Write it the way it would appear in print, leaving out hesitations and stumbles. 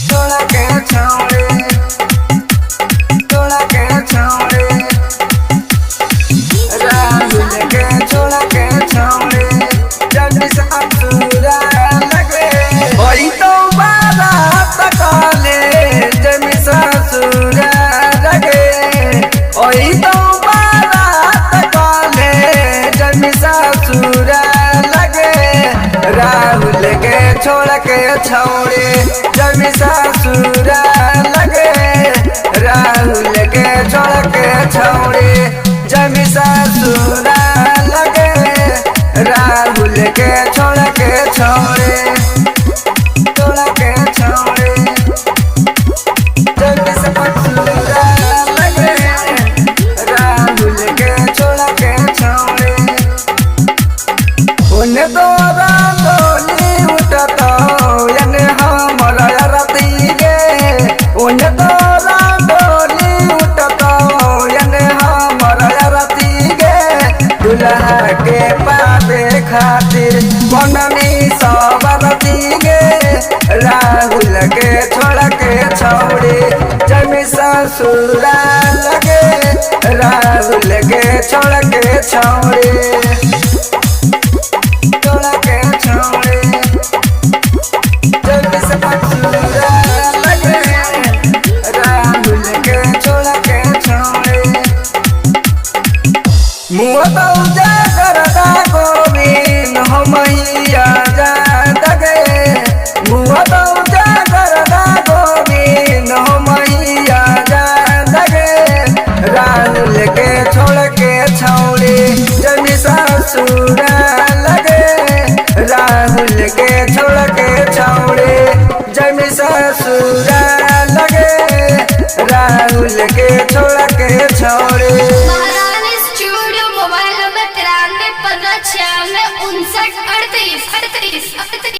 छोड़ा के छौड़े, छोड़ा के छौड़े, राहुल के छोड़ा के छौड़े, जब ससुरा लगे वही तो बारात काले, जब ससुरा लगे वही तो बारात काले, जब ससुरा लगे राहुल के छोड़ के छौड़े, जब ससुरा लगे राहुल के छोड़ के छौड़े, जब ससुरा लगे राहुल के छोड़ के छौड़े, छोड़ के छौड़े, जब ससुरा लगे राहुल के छोड़ के छौड़े। उन्हें तोरा डोली उठता यने हमरा रती गे, उन्हें तोरा डोली उठता यने हमरा रती गे, दुल्हा के पावे खातिर बननी सब रती गे, राहुल के छोड़ के छौड़े, जब ससुरा लगे राहुल के छोड़ के छौड़े, छोड़ के छौड़े, जब ससुरा लगे राहुल के छोड़ के छौड़े। मुँह तो जागरदा गोविंद हमैया जा दगे, मुँह तो जागरदा गोविंद हमैया जा दगे, राहुल के छोड़ के छौड़े, जब ससुरा लगे राहुल के छोड़ के छौड़े, जब ससुरा लगे राहुल के छोड़ के छौड़े। महारानी स्टूडियो मोबाइल नंबर 93 15 96 59 38 38।